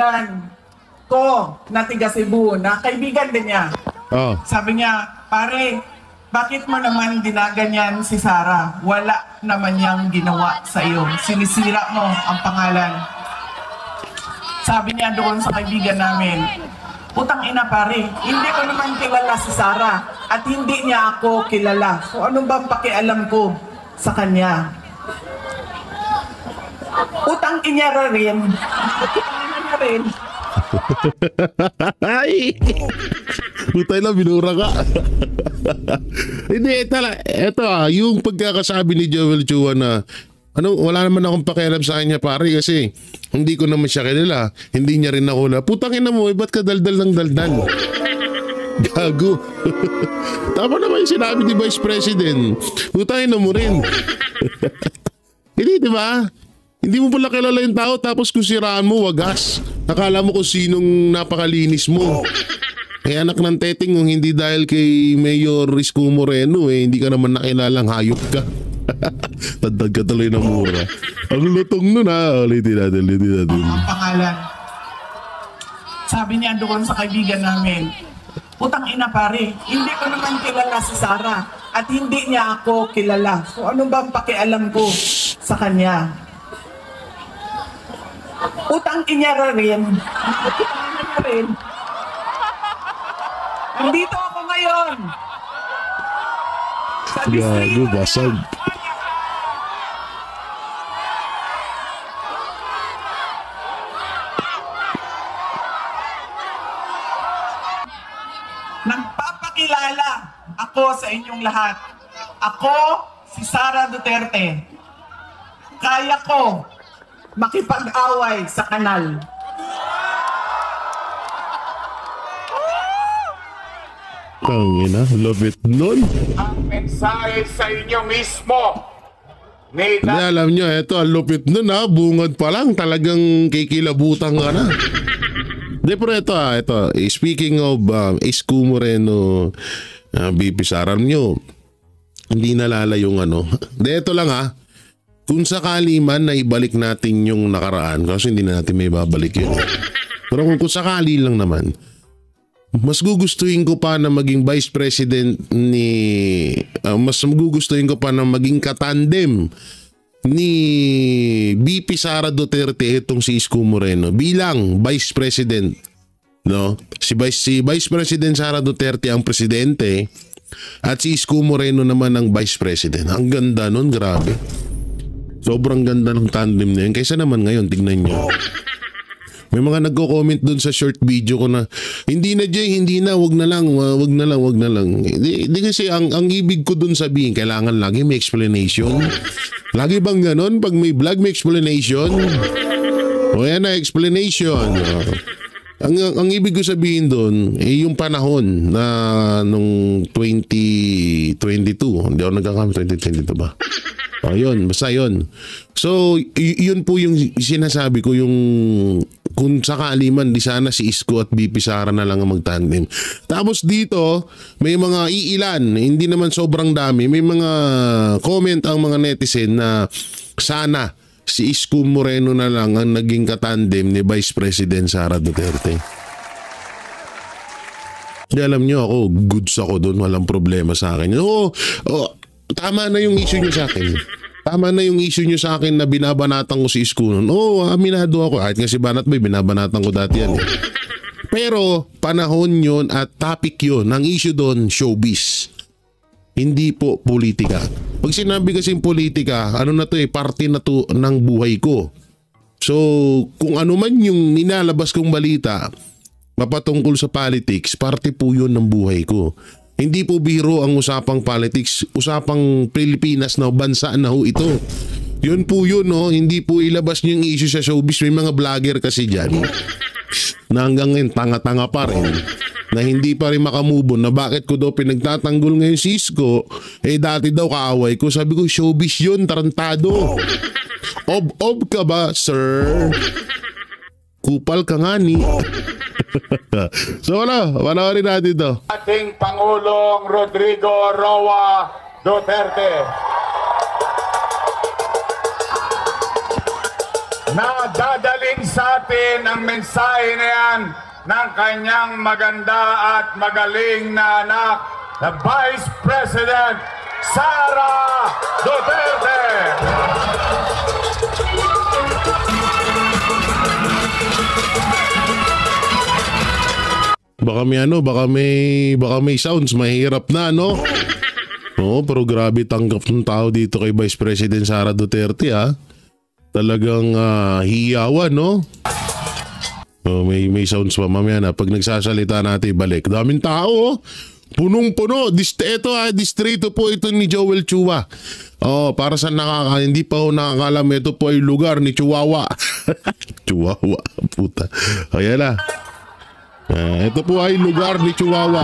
kaibigan ko na tiga Cebu, na kaibigan din niya. Oh. Sabi niya, pare, bakit mo naman ginaganyan si Sara? Wala naman niyang ginawa sa iyo. Sinisira mo ang pangalan. Sabi niya doon sa kaibigan namin, putang ina pare, hindi ko naman kilala si Sara at hindi niya ako kilala. So ano bang pakialam ko sa kanya? Utang inyara rin. Ay! Putay lang, binura ka. Hindi, eto yung pagkakasabi ni Joel Chua na wala naman akong pakialam sa kanya pare kasi hindi ko naman siya kilala, hindi niya rin ako na, putang ina mo, ba't ka daldal ng daldal? Gago. Tama naman yung sinabi ni Vice President. Putang ina mo rin. Hindi, di ba? Hindi mo pala kilala yung tao tapos kung siraan mo, wagas. Nakala mo kung sinong napakalinis mo. Eh anak ng teteng, kung hindi dahil kay Mayor Isko Moreno, hindi ka naman nakilalang hayop ka. Tagdag ka tuloy ng mura. Ang lutong nun ha. Ulitin natin. Ang pangalan. Sabi niya doon sa kaibigan namin, putang ina pare, hindi ko naman kilala si Sara at hindi niya ako kilala. So ano bang pakialam ko sa kanya? Utang inyara rin. Nandito ako ngayon. Sa Gago, basag. Nagpapakilala ako sa inyong lahat. Ako, si Sara Duterte. Kaya ko makipag-away sa kanal. Tangina, lupit nun. Ang mensahe sa inyo mismo ni Hindi, alam nyo, eto, ang lupit nun ha. Bungad pa lang, talagang kikilabutan ka na. Hindi, pero ito, speaking of Isko Moreno, BP Sara, nyo, hindi nalala yung Hindi, ito lang ha. Kung sakali man na ibalik natin yung nakaraan, kasi hindi na natin may babalik yun. Pero kung sakali lang naman, mas gugustuhin ko pa na maging Vice President mas gugustuhin ko pa na maging katandem ni BP Sara Duterte itong si Isko Moreno bilang Vice President. No? Si Vice President Sara Duterte ang presidente at si Isko Moreno naman ang Vice President. Ang ganda nun, grabe. Sobrang ganda ng tandem na yun. Kaysa naman ngayon, tignan nyo. May mga nagko-comment dun sa short video ko na, hindi na Jay, hindi na, wag na lang. Hindi kasi ang ibig ko dun sabihin, kailangan lagi may explanation. Lagi bang ganon? Pag may vlog, may explanation? O yan na, explanation. Ang ibig ko sabihin dun, yung panahon na nung 2022, hindi ako nagkakamali, 2022 ba? Ayun, basta yun. So, yun po yung sinasabi ko, yung kung sakali man, di sana si Isko at BP Sara na lang ang magtandem. Tapos dito, may mga iilan, hindi naman sobrang dami, may mga comment ang mga netizen na sana si Isko Moreno na lang ang naging katandem ni Vice President Sara Duterte. Hindi, alam nyo ako, goods ako doon, walang problema sa akin. Tama na yung issue nyo sa akin. Tama na yung issue nyo sa akin na binabanatan ko si Isko noon. Aminado ako. Kahit nga si Banat Boy, binabanatan ko dati yan. Pero panahon yun at topic yun. Ang issue doon, showbiz. Hindi po politika. Pag sinabi kasing politika, parte na to ng buhay ko. So, kung ano man yung ninalabas kong balita, mapatungkol sa politics, parte po yun ng buhay ko. Hindi po biro ang usapang politics, usapang Pilipinas na bansa na ho ito. Yun po yun, no? Hindi po ilabas niyo yung issue sa showbiz. May mga vlogger kasi dyan na hanggang ngayon tanga-tanga pa rin, na hindi pa rin makamove on, na bakit ko daw pinagtatanggol ngayon si Isko, dati daw kaaway ko. Sabi ko, showbiz yun, tarantado. Ob ka ba, sir? Kupal ka nga ni. So panoorin natin to. ating Pangulong Rodrigo Roa Duterte. na dadalhin sa atin ang mensahe na yan ng kanyang maganda at magaling na anak, na Vice President Sara Duterte. Baka may sounds mahirap na, no? Oo, pero grabe tanggap ng tao dito kay Vice President Sara Duterte, ha? Talagang hiyawan, no? Oh, may sounds pa mamaya na pag nagsasalita natin balik. Daming tao, oh. Punong-puno. Distrito po ito ni Joel Chua. Oh, para sa hindi pa ho nakakalam, ito po ay lugar ni Chihuahua. Chihuahua, puta. Ayan na. Ito po ay lugar ni Chihuahua.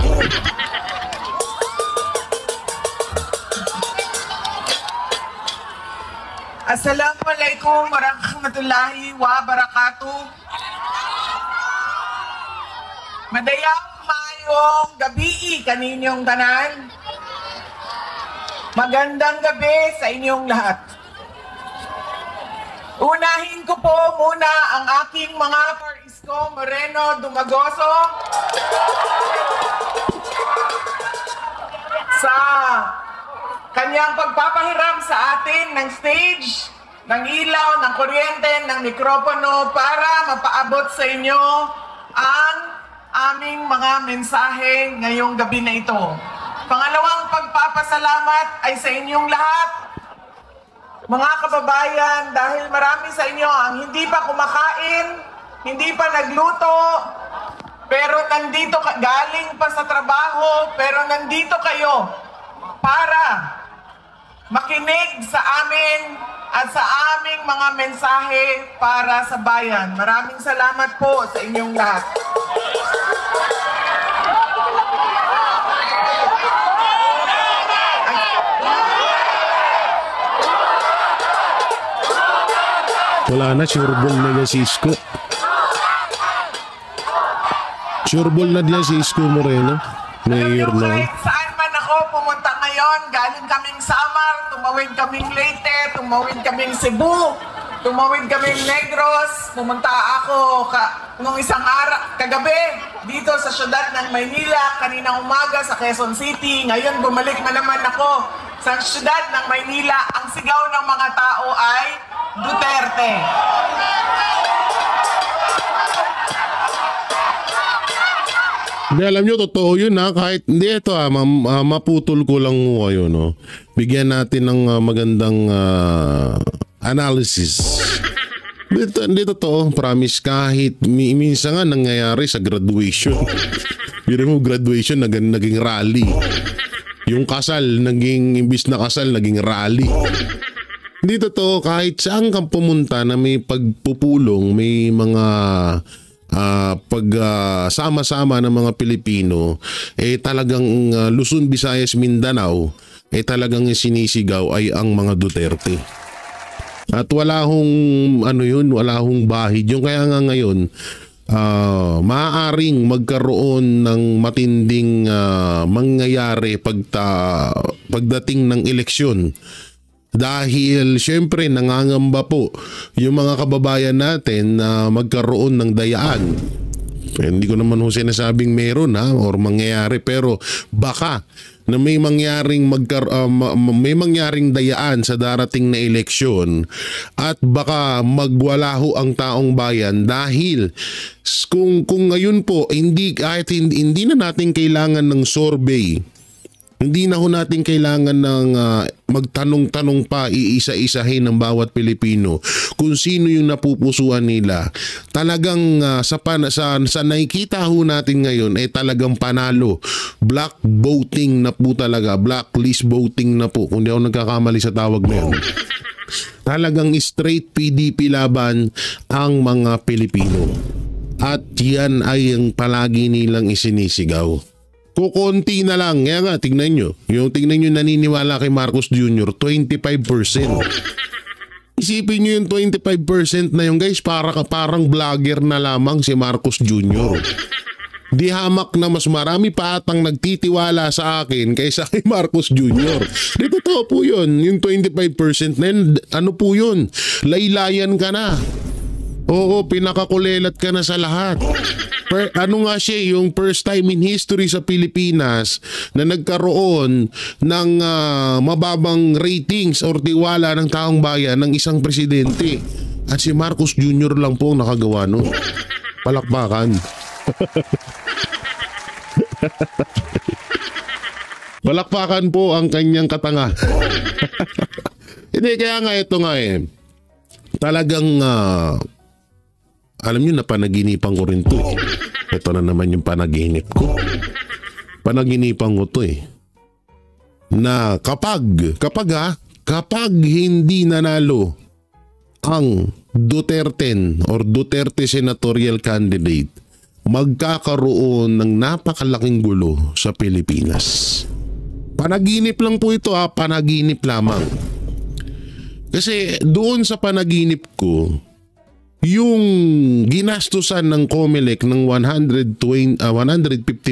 Assalamualaikum warahmatullahi wabarakatuh. Madayang mayong gabi kaninyong tanan. Magandang gabi sa inyong lahat. Unahin ko po muna ang aking mga Isko Moreno Dumagoso sa kanyang pagpapahiram sa atin ng stage, ng ilaw, ng kuryente, ng mikropono para mapaabot sa inyo ang aming mga mensahe ngayong gabi na ito. Pangalawang pagpapasalamat ay sa inyong lahat, mga kababayan, dahil marami sa inyo ang hindi pa kumakain, hindi pa nagluto, pero nandito galing pa sa trabaho, pero nandito kayo para makinig sa amin at sa aming mga mensahe para sa bayan. Maraming salamat po sa inyong lahat. Wala na, sureball na niya si Isko. Sureball na niya si Isko Moreno. Mayor Alam nyo, na. kahit saan man ako pumunta ngayon, galing kaming Samar, tumawid kaming Leyte, tumawid kaming Cebu, tumawid kaming Negros, pumunta ako nung isang kagabi dito sa syudad ng Maynila, kaninang umaga sa Quezon City. Ngayon bumalik na naman ako sa syudad ng Maynila. Ang sigaw ng mga tao ay Duterte. Hindi, alam nyo, totoo yun, ha. Kahit, hindi, ito maputol ko lang mo kayo, no. Bigyan natin ng magandang analysis. Hindi totoo, promise, kahit minsan nga nangyayari sa graduation. Biro mo, graduation naging rally. Yung kasal, imbis na kasal, naging rally. Hindi totoo, kahit saan kang pumunta na may pagpupulong, may mga pagsama-sama ng mga Pilipino, talagang Luzon, Visayas, Mindanao, talagang sinisigaw ay ang mga Duterte. At wala hong bahid. Yung kaya nga ngayon, maaaring magkaroon ng matinding mangyayari pagdating ng eleksyon. Dahil syempre nangangamba po yung mga kababayan natin na magkaroon ng dayaan. Hindi ko naman sinasabing meron or mangyayari, pero baka na may mangyaring dayaan sa darating na eleksyon at baka magwala ho ang taong bayan dahil kung ngayon po hindi na natin kailangan ng survey. Hindi na ho natin kailangan ng magtanong-tanong pa, iisa-isahin ng bawat Pilipino kung sino yung napupusuan nila. Talagang sa nakikita ho natin ngayon talagang panalo. Black voting na po talaga. Blacklist voting na po. Kung di ako nagkakamali sa tawag na yun. Talagang straight PDP laban ang mga Pilipino. At yan ay ang palagi nilang isinisigaw. Kukunti na lang. Kaya nga, tignan nyo. Tignan nyo naniniwala kay Marcos Jr., 25%. Isipin nyo yung 25% na yung guys, parang vlogger na lamang si Marcos Jr. Di hamak na mas marami pa atang nagtitiwala sa akin kaysa kay Marcos Jr. Di totoo po yun. Yung 25% na yun, ano po yun? Laylayan ka na. Oo, pinakakulelat ka na sa lahat. Ano nga siya, yung first time in history sa Pilipinas na nagkaroon ng mababang ratings or tiwala ng taong bayan ng isang presidente. At si Marcos Jr. lang po ang nakagawa nun. Palakpakan. Palakpakan po ang kanyang katanga. Hindi, kaya nga ito nga talagang alam nyo na panaginipan ko rin to. Ito na naman yung panaginip ko. Panaginipan ko to na kapag hindi nanalo ang Duterte or Duterte senatorial candidate, magkakaroon ng napakalaking gulo sa Pilipinas. Panaginip lang po ito, panaginip lamang. Kasi doon sa panaginip ko, yung ginastusan ng COMELEC ng 150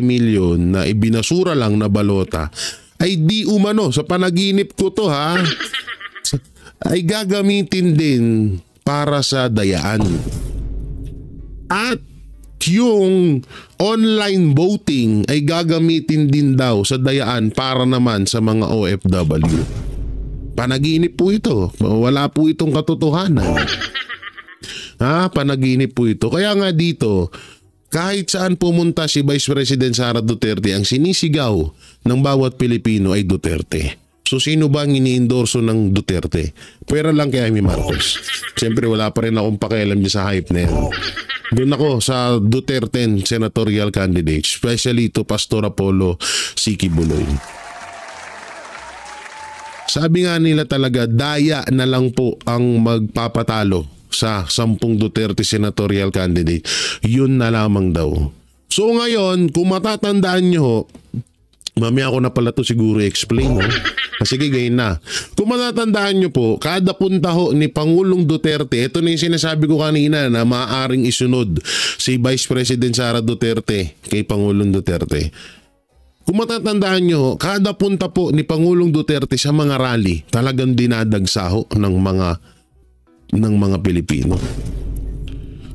million na ibinasura lang na balota ay di umano sa panaginip ko to ay gagamitin din para sa dayaan. At yung online voting ay gagamitin din daw sa dayaan para naman sa mga OFW. Panaginip po ito. Wala po itong katotohanan. Panaginip po ito. Kaya nga dito, kahit saan pumunta si Vice President Sara Duterte, ang sinisigaw ng bawat Pilipino ay Duterte. So sino ba ang ini-endorso ng Duterte? Pwera lang kay Amy Marcos. Siyempre wala pa rin akong pakialam sa hype na yan. Doon ako sa Duterte senatorial candidate, especially to Pastor Apollo Siki Buloy. Sabi nga nila talaga, daya na lang po ang magpapatalo sa 10 Duterte senatorial candidate. Yun na lamang daw. So ngayon, kung matatandaan nyo, mamaya ako na pala to siguro explain. Sige, gayon na. Kung matatandaan nyo po, kada punta ni Pangulong Duterte, ito na yung sinasabi ko kanina na maaaring isunod si Vice President Sara Duterte kay Pangulong Duterte. Kung matatandaan nyo, kada punta po ni Pangulong Duterte sa mga rally, talagang dinadagsaho ng mga Pilipino.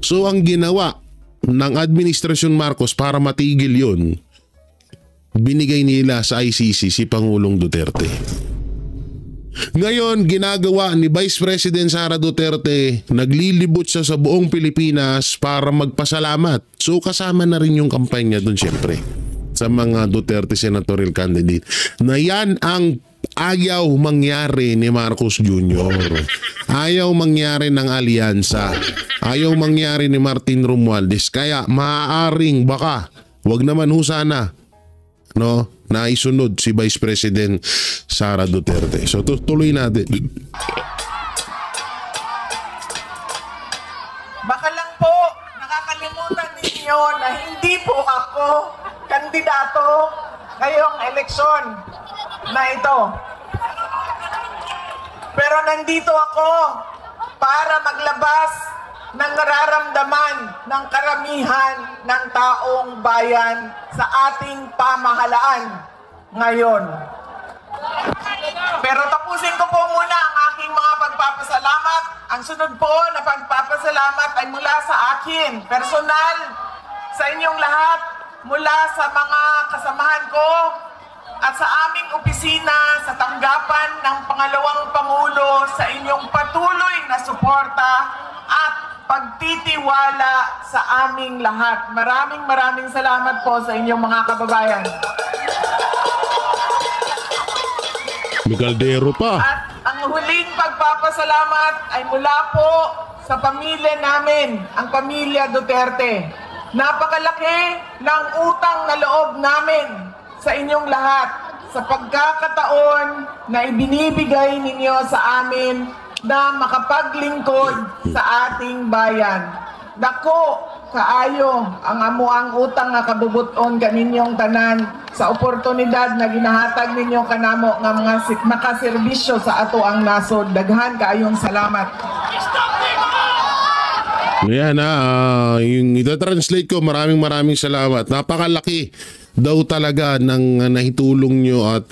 So ang ginawa ng Administrasyon Marcos para matigil yun, binigay nila sa ICC si Pangulong Duterte. Ngayon, ginagawa ni Vice President Sara Duterte, naglilibot siya sa buong Pilipinas para magpasalamat. So kasama na rin yung kampanya doon siyempre sa mga Duterte senatorial candidate. Na yan ang ayaw mangyari ni Marcos Jr. Ayaw mangyari ng alyansa. Ayaw mangyari ni Martin Romualdez. Kaya maaaring baka, wag naman sana, na isunod si Vice President Sara Duterte. So tuloy natin. Baka lang po, nakakalimutan ninyo na hindi po ako kandidato ngayong eleksyon na ito. Pero nandito ako para maglabas ng nararamdaman ng karamihan ng taong bayan sa ating pamahalaan ngayon. Pero tapusin ko po muna ang aking mga pagpapasalamat. Ang sunod po na pagpapasalamat ay mula sa akin, personal, sa inyong lahat, mula sa mga kasamahan ko at sa aming opisina sa tanggapan ng pangalawang Pangulo sa inyong patuloy na suporta at pagtitiwala sa aming lahat. Maraming salamat po sa inyong mga kababayan. May kaldero pa. At ang huling pagpapasalamat ay mula po sa pamilya namin, ang pamilya Duterte. Napakalaki ng utang na loob namin sa inyong lahat sa pagkakataon na ibinibigay ninyo sa amin na makapaglingkod sa ating bayan. Dako, kaayo, ang amuang utang nga kabubuton kaninyong tanan sa oportunidad na ginahatag ninyo kanamo nga mga makaserbisyo sa ato ang nasod. Daghan kaayong salamat. Yan yung ita-translate ko, maraming salamat. Napakalaki daw talaga ng nahitulong nyo at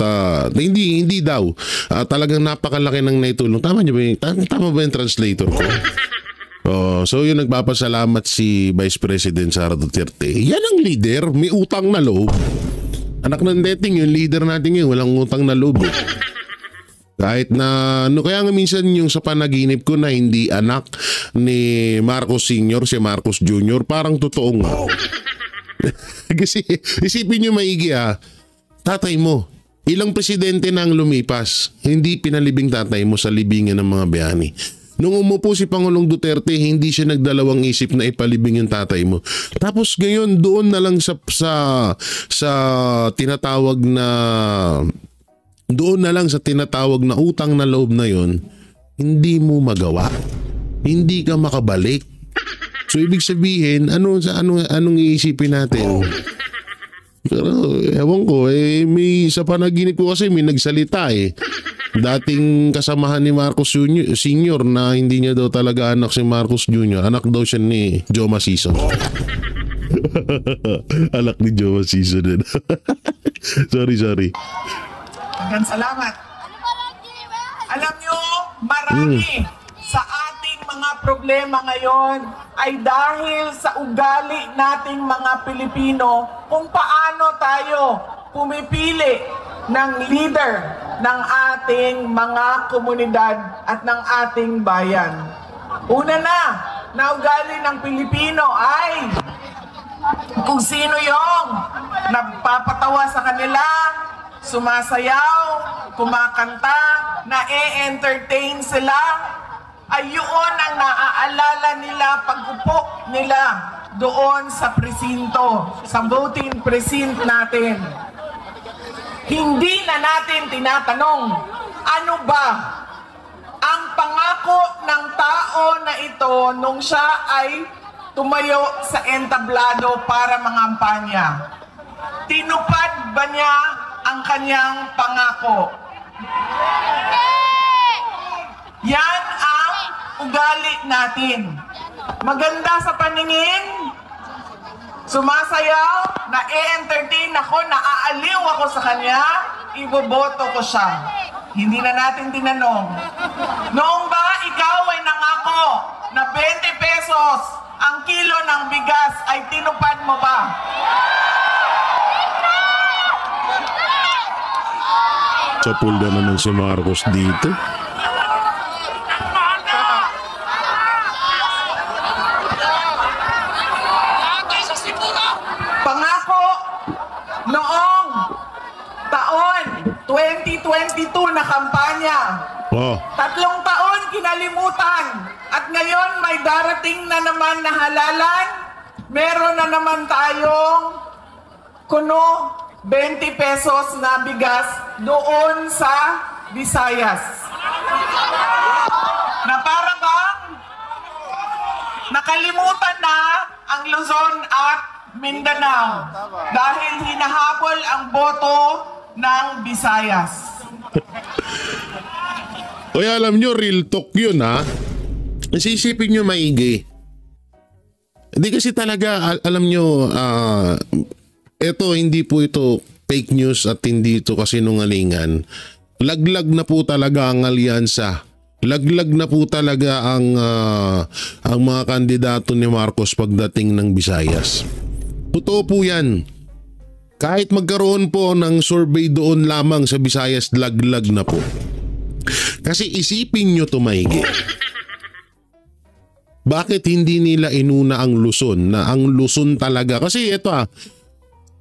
hindi daw talagang napakalaki ng naitulong. Tama ba yung translator ko? Oh, so yung nagpapasalamat si Vice President Sara Duterte. Yan ang leader, may utang na loob. Anak ng dating, yung leader natin yun, walang utang na loob. Kahit na, kaya nga minsan yung sa panaginip ko na hindi anak ni Marcos Sr., si Marcos Jr., parang totoo nga. Kasi isipin nyo maigi tatay mo, ilang presidente na ang lumipas, hindi pinalibing tatay mo sa libingan ng mga bayani. Nung umupo si Pangulong Duterte, hindi siya nagdalawang isip na ipalibing yung tatay mo. Tapos ngayon doon na lang sa tinatawag na utang na loob na yon, hindi mo magawa. Hindi ka makabalik. So ibig sabihin, anong iisipin natin? Pero ewan ko, sa panaginip ko kasi may nagsalita dating kasamahan ni Marcos Sr. na hindi niya daw talaga anak si Marcos Jr. Anak daw siya ni Joma Sison. Anak ni Joma Sison din. sorry. Hanggang salamat. Alam nyo, marami sa ating mga problema ngayon ay dahil sa ugali nating mga Pilipino kung paano tayo pumipili ng leader ng ating mga komunidad at ng ating bayan. Una na ugali ng Pilipino ay kung sino yung nagpapatawa sa kanila, sumasayaw, kumakanta, na-entertain sila, ay yun ang naaalala nila pag-upo nila doon sa presinto, sa voting precinct natin. Hindi na natin tinatanong, ano ba ang pangako ng tao na ito nung siya ay tumayo sa entablado para mangampanya? Tinupad ba niya ang kanyang pangako? Yan ang ugali natin. Maganda sa paningin, sumasayaw, na-entertain ako, naaaliw ako sa kanya, iboboto ko siya. Hindi na natin tinanong, noong ba ikaw ay nangako na 20 pesos ang kilo ng bigas ay tinupad mo ba? Sapul na naman si Marcos dito. Pangako noong taon 2022 na kampanya. 3 taon kinalimutan at ngayon may darating na naman na halalan. Meron na naman tayong kuno 20 pesos na bigas doon sa Visayas. Na para bang nakalimutan na ang Luzon at Mindanao dahil hinahabol ang boto ng Visayas. Oy, alam nyo, real talk yun Isisipin nyo maigi. Hindi kasi talaga, alam nyo, hindi po ito fake news at hindi ito kasinungalingan. Laglag na po talaga ang alyansa. Laglag na po talaga ang mga kandidato ni Marcos pagdating ng Visayas. Totoo po yan. Kahit magkaroon po ng survey doon lamang sa Visayas, laglag na po. Kasi isipin nyo tumaigi. Bakit hindi nila inuna ang Luzon? Na ang Luzon talaga. Kasi ito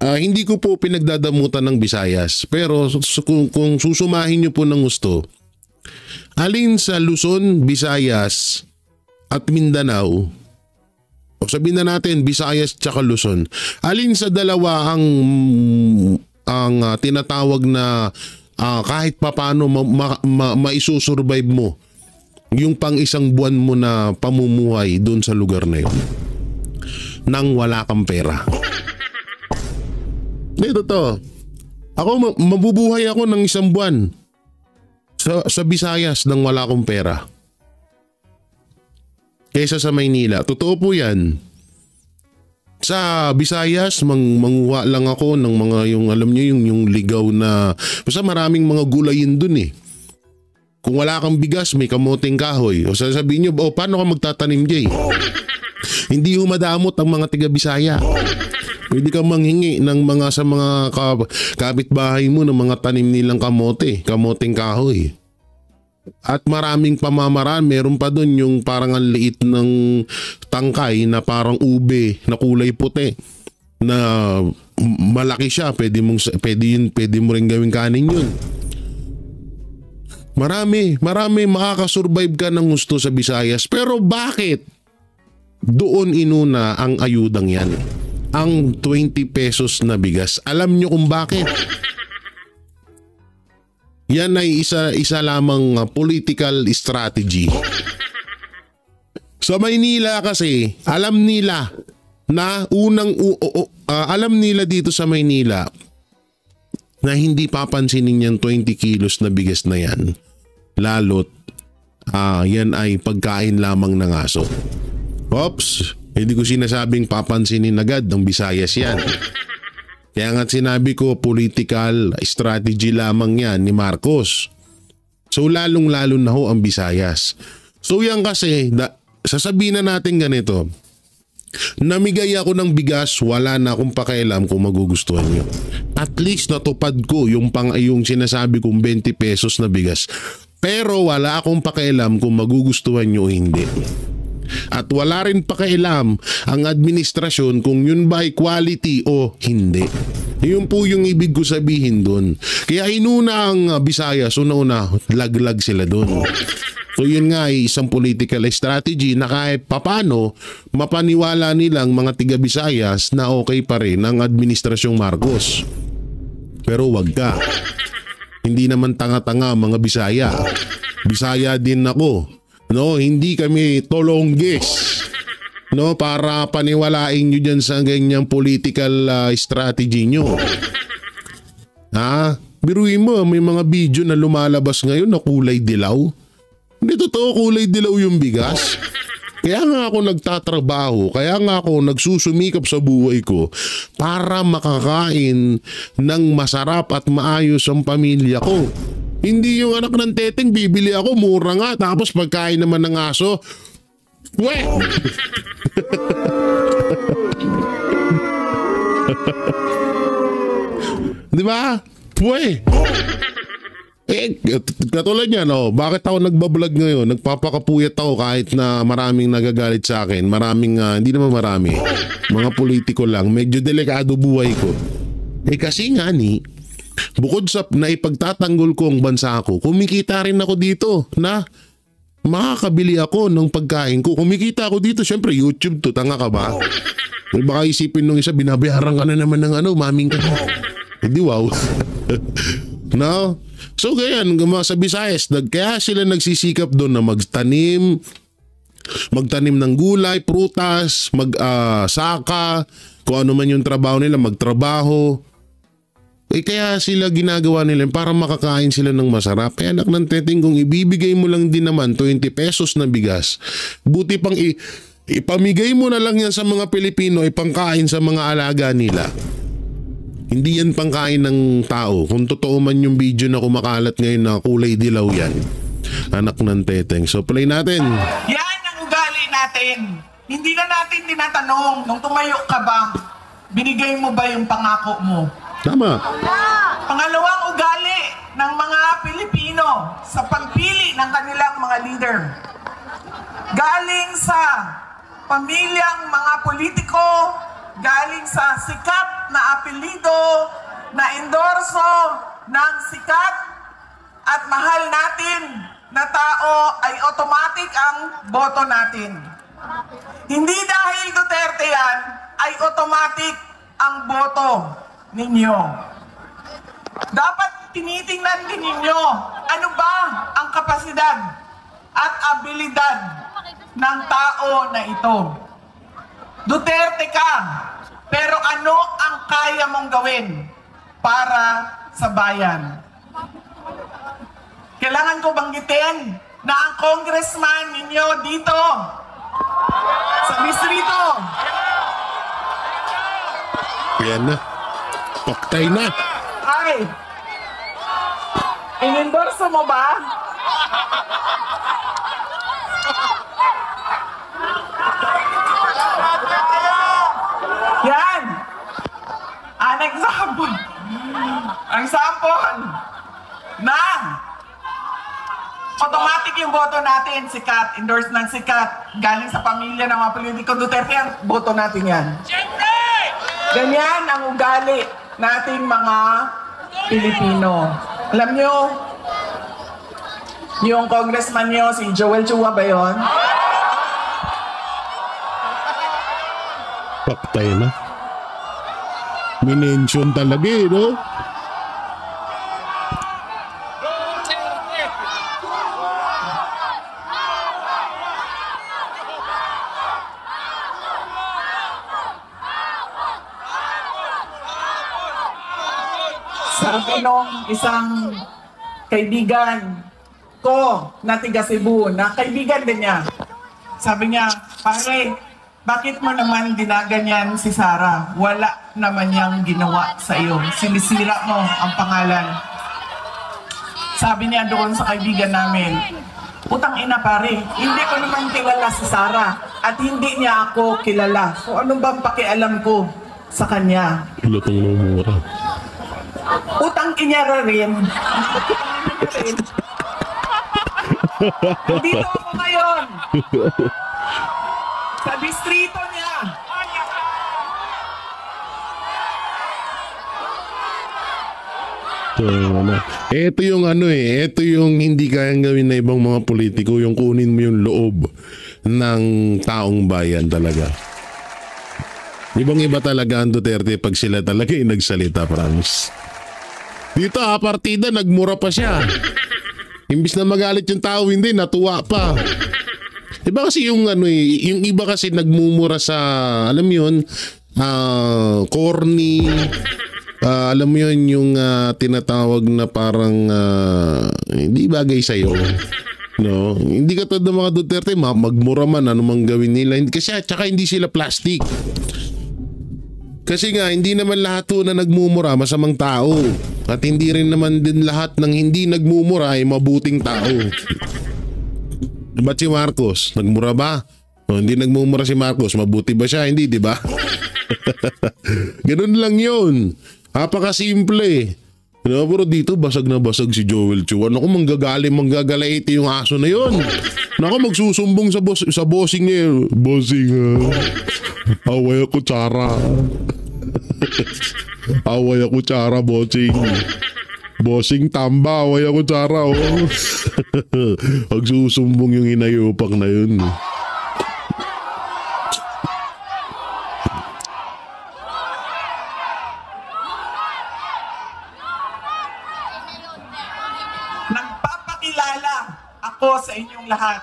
hindi ko po pinagdadamutan ng Visayas. Pero kung susumahin nyo po ng gusto, alin sa Luzon, Visayas at Mindanao, o sabihin na natin Visayas tsaka Luzon, alin sa dalawa ang tinatawag na kahit papano maisusurvive mo yung pang isang buwan mo na pamumuhay doon sa lugar na yun nang wala kang pera? Ito to. Ako mabubuhay ako ng isang buwan sa Visayas nang wala akong pera kaysa sa Maynila. Totoo po yan. Sa Visayas, manguha lang ako ng mga yung alam niyo yung ligaw na basta maraming mga gulayin dun Kung wala kang bigas, may kamuting kahoy. O sasabihin nyo, paano ka magtatanim, Jay? Hindi humadamot ang mga tiga-Bisaya. Pwede kang manghingi ng sa mga kapitbahay mo ng mga tanim nilang kamuting kahoy. At maraming pamamaraan, meron pa doon yung parang ang liit ng tangkay na parang ube na kulay puti na malaki siya, pwede mo rin gawing kanin yun. Marami makakasurvive ka ng gusto sa Visayas. Pero bakit doon inuna ang ayudang yan? Ang 20 pesos na bigas. Alam nyo kung bakit? Yan ay isa lamang political strategy. Sa Maynila kasi, alam nila na alam nila dito sa Maynila na hindi papansinin yung 20 kilos na bigas na yan. Lalo't yan ay pagkain lamang ng aso. Oops, hindi ko sinasabing papansinin agad ng Visayas yan. Kaya nga sinabi ko, political strategy lamang yan ni Marcos. So lalong-lalo na ho ang Visayas. So yan kasi, sasabihin na natin ganito, namigay ako ng bigas, wala na akong pakialam kung magugustuhan nyo. At least natupad ko yung sinasabi kong 20 pesos na bigas. Pero wala akong pakialam kung magugustuhan nyo o hindi. At wala rin pakialam ang administrasyon kung yun ba ay quality o hindi. Yun po yung ibig ko sabihin doon. Kaya inuna ang Visayas, una-una, laglag sila doon. So yun nga ay isang political strategy na kahit papano mapaniwala nilang mga tiga-Visayas na okay pa rin ang administrasyong Marcos. Pero wag ka. Hindi naman tanga-tanga mga Bisaya. Bisaya din ako. No, hindi kami tolongges. No, para paniwalain nyo dyan sa ganyang political strategy nyo. Biruin mo, may mga video na lumalabas ngayon na kulay dilaw. Hindi totoo kulay dilaw yung bigas. Kaya nga ako nagtatrabaho, kaya nga ako nagsusumikap sa buhay ko para makakain ng masarap at maayos ang pamilya ko. Hindi yung anak ng teteng, bibili ako, mura nga, tapos pagkain naman ng aso, we! Di ba? We! Katulad niya, bakit ako nagbablog ngayon? Nagpapakapuyat ako kahit na maraming nagagalit sa akin. Hindi naman marami. Mga politiko lang. Medyo delikado buhay ko. Kasi nga bukod sa naipagtatanggol ko ang bansa ko, kumikita rin ako dito na makakabili ako ng pagkain ko. Kumikita ako dito, syempre YouTube to, tanga ka ba? Baka isipin nung isa, binabayaran ka na naman ng maming ka. Hindi wow. No? So ganyan, sa Visayas, kaya sila nagsisikap doon na magtanim ng gulay, prutas, saka, kung ano man yung trabaho nila, magtrabaho. Kaya sila ginagawa nila para makakain sila ng masarap. Anak ng teteng, kung ibibigay mo lang din naman 20 pesos na bigas, buti pang ipamigay mo na lang yan sa mga Pilipino, ipangkain sa mga alaga nila. Hindi yan pangkain ng tao. Kung totoo man yung video na kumakalat ngayon na kulay dilaw yan. Anak ng teteng. So play natin. Yan ang ugali natin. Hindi na natin tinatanong, nung tumayo ka ba, binigay mo ba yung pangako mo? Tama. Pangalawang ugali ng mga Pilipino sa pagpili ng kanilang mga leader. Galing sa pamilyang mga politiko, galing sa sikat na apelido, na endorso ng sikat at mahal natin na tao, ay automatic ang boto natin. Hindi dahil Duterte yan, ay automatic ang boto ninyo. Dapat tinitingnan din ninyo ano ba ang kapasidad at abilidad ng tao na ito. Duterte ka, pero ano ang kaya mong gawin para sa bayan? Kailangan ko banggitin na ang congressman ninyo dito sa distrito, Yan na. Paktay na. ay, inendorso mo ba Yan! An example. Ang sample ng automatic yung boto natin, sikat, endorse ng sikat, galing sa pamilya ng mga politiko Duterte, ang boto natin yan. Ganyan ang ugali nating mga Pilipino. Alam nyo, yung congressman nyo, si Joel Chua ba yun? Paktay na. Minention talaga eh, no? Sabi nung isang kaibigan ko na tiga Cebu, na kaibigan din niya. Sabi niya, pare, bakit mo naman dinaganyan si Sara? Wala naman niyang ginawa sa iyo. Sinisira mo ang pangalan. Sabi niya doon sa kaibigan namin, putang ina pare, hindi ko naman kilala si Sara at hindi niya ako kilala. So ano bang pakialam ko sa kanya? Lutong mura. Utang inyara rin. Dito ako ngayon. Sa distrito niya. So, ano. Ito yung ito yung hindi kayang gawin na ibang mga politiko, yung kunin mo yung loob ng taong bayan talaga. Ibang iba talaga ang Duterte pag sila talaga yung nagsalita, promise. Dito partida, nagmura pa siya. Imbis na magalit yung tao, hindi, natuwa pa. Iba kasi yung yung iba kasi nagmumura sa, alam mo yun, corny, alam mo yun, yung tinatawag na parang hindi bagay sa'yo. No? Hindi ka tulad ng mga Duterte, magmura man, anumang gawin nila. Kasi tsaka hindi sila plastic. Kasi nga, hindi naman lahat na nagmumura masamang tao. At hindi rin naman din lahat ng hindi nagmumura ay mabuting tao. Ba't si Marcos? Nagmura ba? O, hindi nagmumura si Marcos. Mabuti ba siya? Hindi, di ba? Ganun lang yun. Napakasimple. Pero dito, basag na basag si Joel Chua. Naku, manggagalaiti yung aso na yun. Naku, magsusumbong sa bossing niya. Bossing, away ako, tsara. Away ako, tsara, bossing. Bossing, tamba, away ako, tsara, oh. Magsusumbong yung inayupak na yun. Nagpapakilala ako sa inyong lahat.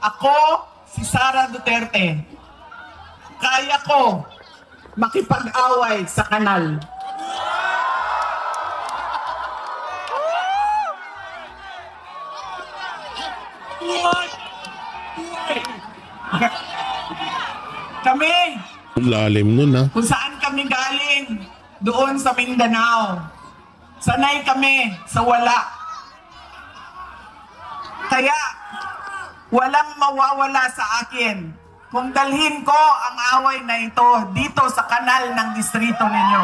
Ako, si Sara Duterte. Kaya ko makipag-away sa kanal. Kami, Lalim nun, ha? kung saan kami galing, doon sa Mindanao. Sanay kami sa wala. Kaya, walang mawawala sa akin kung dalhin ko ang away na ito dito sa kanal ng distrito ninyo.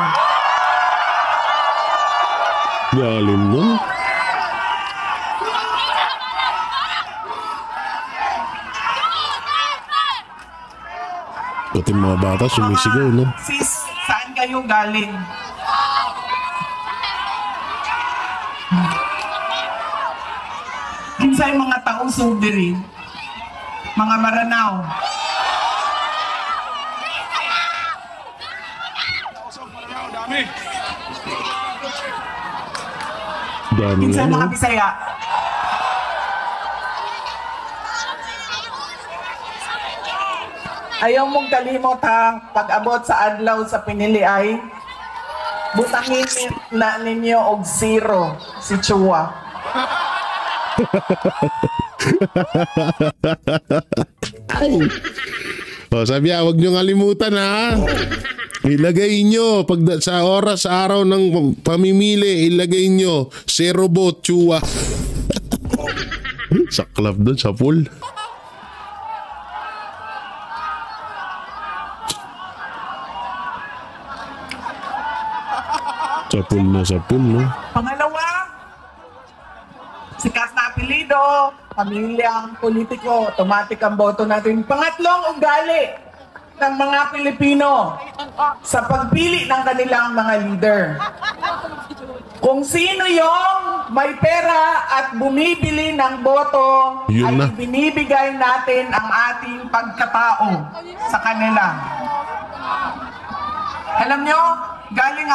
Lalim nun. Pati mga bata sumisigaw, no? Sis, saan kayo galing? Kinsay mga tausog diri, mga Maranao. Dami Kinsay yan, mga no? Bisaya. Ayaw mong kalimot ha, pag-abot sa adlaw sa pinili ay butangin na ninyo og zero si Chua. O, sabi wag nyo ngalimutan, ha? Ilagay nyo, pag sa oras, sa araw ng pamimili, ilagay nyo, zero vote, Chua. Sa club doon, sa pool. Sa pool, no? Pangalawa, sikat na apelido, pamilyang politiko, automatic ang boto natin. Pangatlong, ugali ng mga Pilipino sa pagpili ng kanilang mga leader. Kung sino yung may pera at bumibili ng boto, Yun ay na. binibigay natin ang ating pagkatao sa kanila. Alam nyo, galing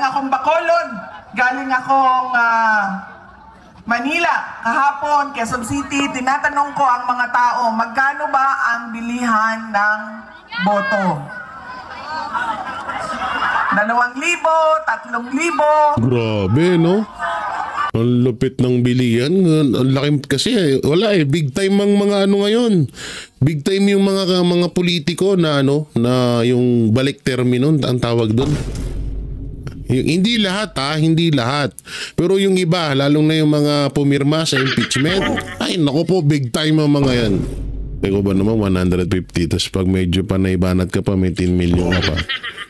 akong Bacolod, galing akong Manila, kahapon, Quezon City, tinatanong ko ang mga tao, magkano ba ang bilihan ng boto? 2,000, 3,000. Grabe, no? Ang lupit ng bilihan. Ang laki kasi wala big time ang mga ano ngayon. Big time yung mga politiko na na yung balik termino ang tawag doon. Hindi lahat hindi lahat. Pero yung iba, lalong na yung mga pumirma sa impeachment, ay naku po, big time ang mga yan. Eko ba naman 150, tapos pag medyo panaybanat ka pa, may 10 million ka pa.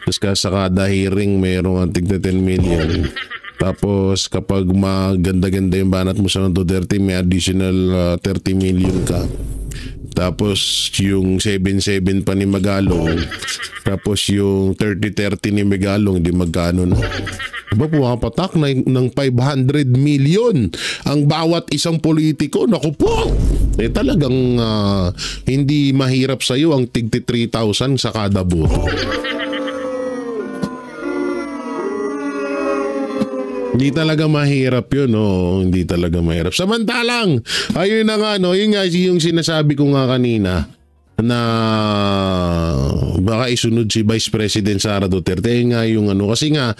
Tapos sa kada hearing, mayroong antig na 10 million. Tapos kapag maganda-ganda yung banat mo sa Duterte, may additional 30 million ka. Tapos yung 7-7 pa ni Magalong. Tapos yung 30-30 ni Magalong, di magkano na. Diba pumapatak ng 500 million ang bawat isang politiko? Naku po! Talagang hindi mahirap sa'yo ang tigti 3,000 sa kada boto. Hindi talaga mahirap yun, hindi talaga mahirap. Samantalang, ayun na nga, yun nga yung sinasabi ko nga kanina, na baka isunod si Vice President Sara Duterte. Nga yung kasi nga,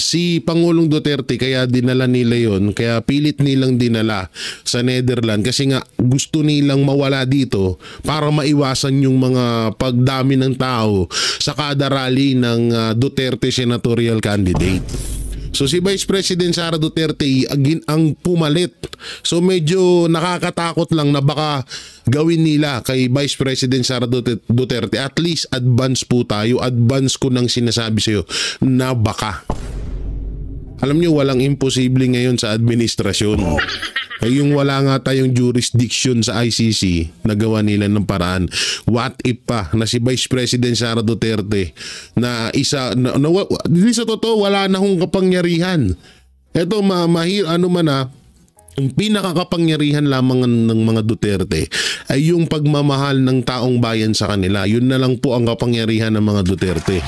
si Pangulong Duterte, kaya dinala nila yon, kaya pilit nilang dinala sa Netherlands, kasi nga gusto nilang mawala dito para maiwasan yung mga pagdami ng tao sa kada rally ng Duterte senatorial candidate. So si Vice President Sara Duterte ang pumalit. So medyo nakakatakot lang na baka gawin nila kay Vice President Sara Duterte. At least advance po tayo. Advance ko nang sinasabi sa iyo na baka. Alam niyo, walang imposible ngayon sa administrasyon. Ay yung wala nga tayong jurisdiction sa ICC, nagawa nila ng paraan. What if pa na si Vice President Sara Duterte na hindi sa totoo, wala na hong kapangyarihan. Ito ang pinakakapangyarihan lamang ng mga Duterte ay yung pagmamahal ng taong bayan sa kanila. Yun na lang po ang kapangyarihan ng mga Duterte.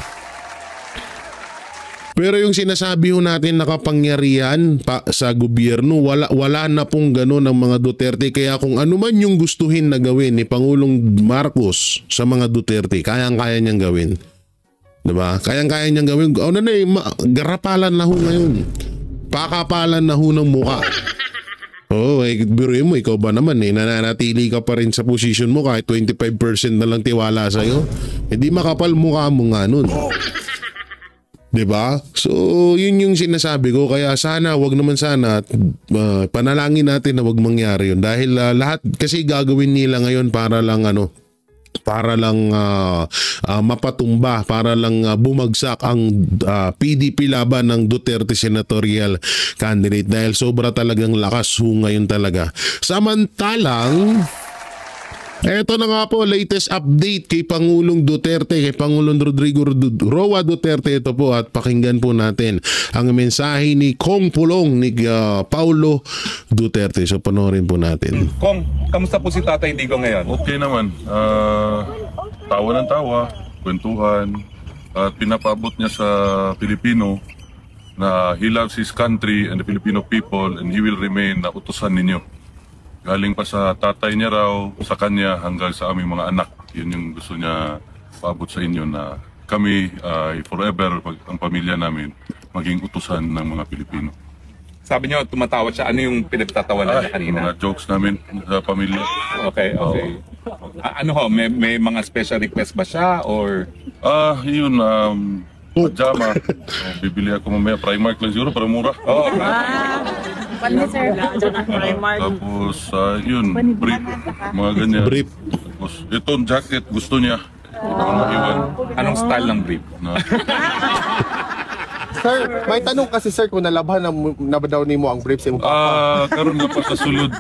Pero yung sinasabi ho natin na kapangyarihan sa gobyerno, wala na pong gano'n ang mga Duterte. Kaya kung ano man yung gustuhin na gawin ni Pangulong Marcos sa mga Duterte, kayang-kaya niyang gawin. Diba? Kayang-kaya niyang gawin. Garapalan na ho ngayon. Pakapalan na ho ng muka. Biruin mo, ikaw ba naman nananatili ka pa rin sa posisyon mo kahit 25% na lang tiwala sa'yo. Hindi makapal mukha mo nga nun. Diba? So, yun yung sinasabi ko. Kaya sana, wag naman sana, panalangin natin na wag mangyari yun. Dahil lahat kasi gagawin nila ngayon para lang mapatumba, para lang bumagsak ang PDP laban ng Duterte senatorial candidate. Dahil sobra talagang lakas ngayon talaga. Samantalang, eto na nga po, latest update kay Pangulong Duterte, kay Pangulong Rodrigo Roa Duterte. Ito po, at pakinggan po natin ang mensahe ni Kong Pulong, ni Paulo Duterte. So panoorin po natin. Kong, kamusta po si Tatay Digong ngayon? Okay naman. Tawa ng tawa, kwentuhan, at pinapabot niya sa Pilipino na he loves his country and the Filipino people and he will remain na utusan ninyo. Galing pa sa tatay niya raw, sa kanya, hanggang sa aming mga anak. Yun yung gusto niya paabot sa inyo na kami forever, ang pamilya namin, maging utusan ng mga Pilipino. Sabi niyo, tumatawa siya. Ano yung pinagtatawanan niya kanina? Mga jokes namin sa pamilya. Okay. Ano ho, may mga special request ba siya or? Yun, pajama. Bibili ako mamaya, Primark lang siguro, para mura. Oo. Tapos, yun, brief. Mga ganyan. Brief. Tapos, itong jacket, gusto niya. Hindi ko maiwan. Anong style ng brief? Na, Sir, may tanong kasi sir kung nalabhan na ba daw nimo ang brief sa imong karon nga pa sa sulod,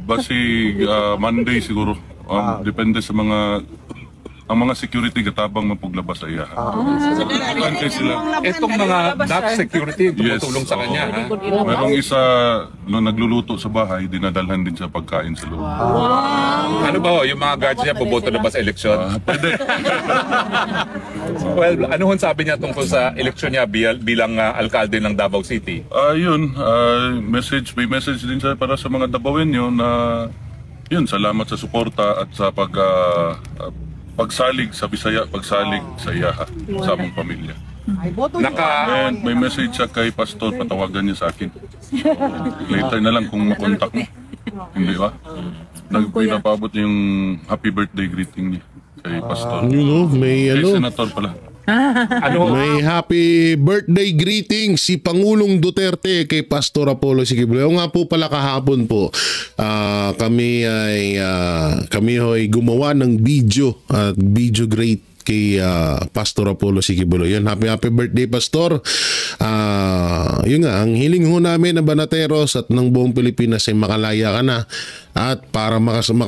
basig Monday siguro. Depende sa ang mga security katabang mapuglabas sa iya. Antay sila. Itong mga DAP security Yes. tumutulong sa kanya. Ha? Merong isa no, nagluluto sa bahay, dinadalhan din sa pagkain sa loob. Ano ba ho, yung mga guards niya boboto na ba sa eleksyon? Pwede. Well, ano hon sabi niya tungkol sa eleksyon niya bilang alkalde ng Davao City? Yun, may message din siya para sa mga Dabawenyo na yun, salamat sa suporta at sa pagsalig sa Bisaya, pagsalig sa Iyaha, sa among pamilya. And may message siya kay Pastor, patawagan niya sa akin. Later na lang kung makontak mo. Hindi ba? Nagpinapabot yung happy birthday greeting niya kay Pastor. May Kay Senator pala. May happy birthday greeting si Pangulong Duterte kay Pastor Apollo Siquibulayo. O nga po pala kahapon po, kami ay gumawa ng video at video great kay Pastor Apollo Siquibulayo. Yan, happy birthday Pastor. Yun nga, ang hiling ho namin ng Banateros at ng buong Pilipinas ay makalaya ka na at para makasama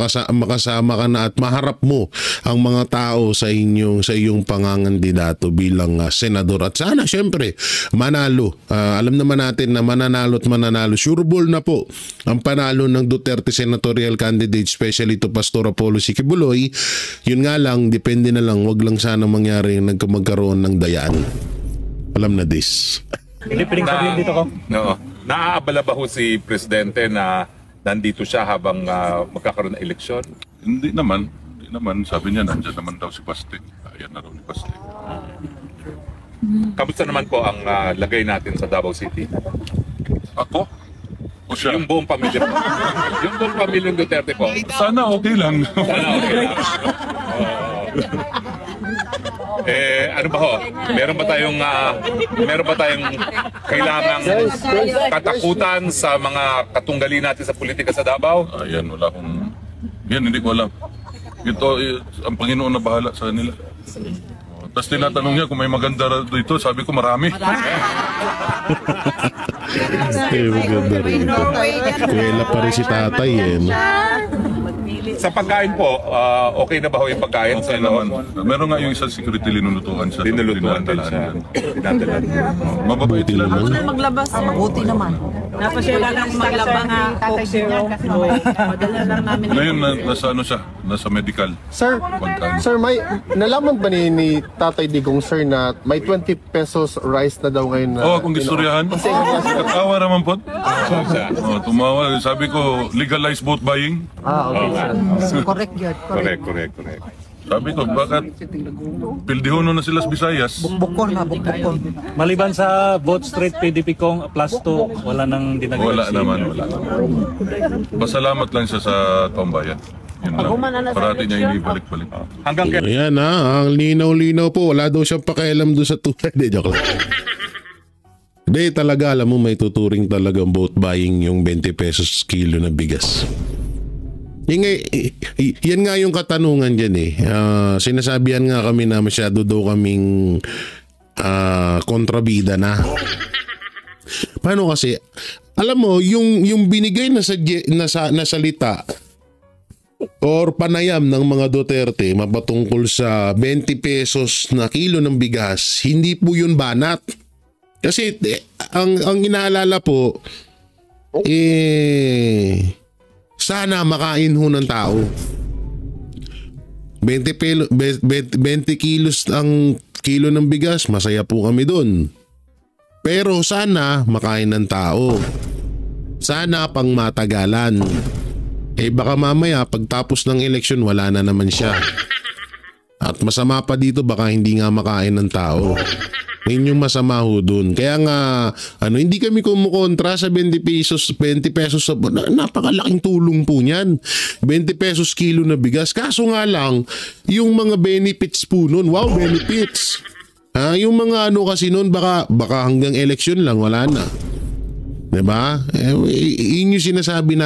ka na at maharap mo ang mga tao sa iyong pangangandidato bilang senador. At sana syempre manalo. Alam naman natin na mananalo at mananalo. Sure ball na po ang panalo ng Duterte senatorial candidate, especially to Pastor Apollo Siquibulayo. Yun nga lang, depende na lang, wag lang sana mangyari magkaroon ng dayaan. Alam na this. Naaabala ba ho si Presidente na nandito siya habang magkakaroon ng eleksyon? Hindi naman. Sabi niya, nandyan naman daw si Paste. Ayan na raw ni Paste. Kamusta naman po ang lagay natin sa Davao City? Ako? O siya? Yung buong pamilya po. Yung buong pamilyang Duterte po. Sana okay lang. Ano ba ho? Meron ba tayong kailangang katakutan sa mga katunggali natin sa politika sa Davao? Ayan, wala akong... Yan, hindi ko alam. Ito, ang Panginoon na bahala sa kanila. Tapos tinatanong niya kung may maganda dito, sabi ko marami. Maganda rin ito. Kuwela pa rin si tatay no? Sa pagkain po, okay na ba ho yung pagkain? Okay naman. Meron nga yung isang security linulutuan siya. Linulutuan din siya. Dinadalaan. Mababait sila lang. Maglabas. Mabuti naman. Napasya lang maglaba nga Coke Zero. Madala lang namin. Ngayon, nasa ano siya? Nasa medical. Sir, Pagkain. sir, may nalaman ba ni Tatay Digong sir na may 20 pesos rice na daw ngayon na Kung istoryahan. Katawa naman po. Tumawa. Sabi ko, legalize vote buying. okay sir. Correct yun. Correct. Sabi ko, bakit pildihono na sila sa Visayas? Bukon na, bukon. Maliban sa vote straight PDP kong plus 2, wala nang dinagdag. Wala naman. Pasalamat lang siya sa Tombayan. Yun lang. Parati niya inibalik-balik. Hanggang kaya Ayan ang linaw-linaw po. Wala daw siyang pakialam doon sa tulad. Joke lang. Hindi talaga, alam mo, may tuturing talagang vote buying yung 20 pesos kilo na bigas. Yan nga yung katanungan dyan eh. Sinasabihan nga kami na masyado daw kaming kontrabida na. Paano kasi? Alam mo, yung binigay na salita or panayam ng mga Duterte mapatungkol sa 20 pesos na kilo ng bigas, hindi po yun banat. Kasi ang inaalala po, sana makain ho ng tao. 20 kilos ang kilo ng bigas, masaya po kami doon. Pero sana makain ng tao. Sana pang matagalan. Baka mamaya pagtapos ng eleksyon wala na naman siya. At masama pa dito, baka hindi nga makain ng tao. Yun yung masama ho dun. Kaya nga, hindi kami kumukontra sa 20 pesos. Napakalaking tulong po niyan. 20 pesos kilo na bigas. Kaso nga lang, yung mga benefits po nun, wow, benefits. Yung mga kasi nun, baka hanggang eleksyon lang, wala na. 'Di ba? Yun yung sinasabi na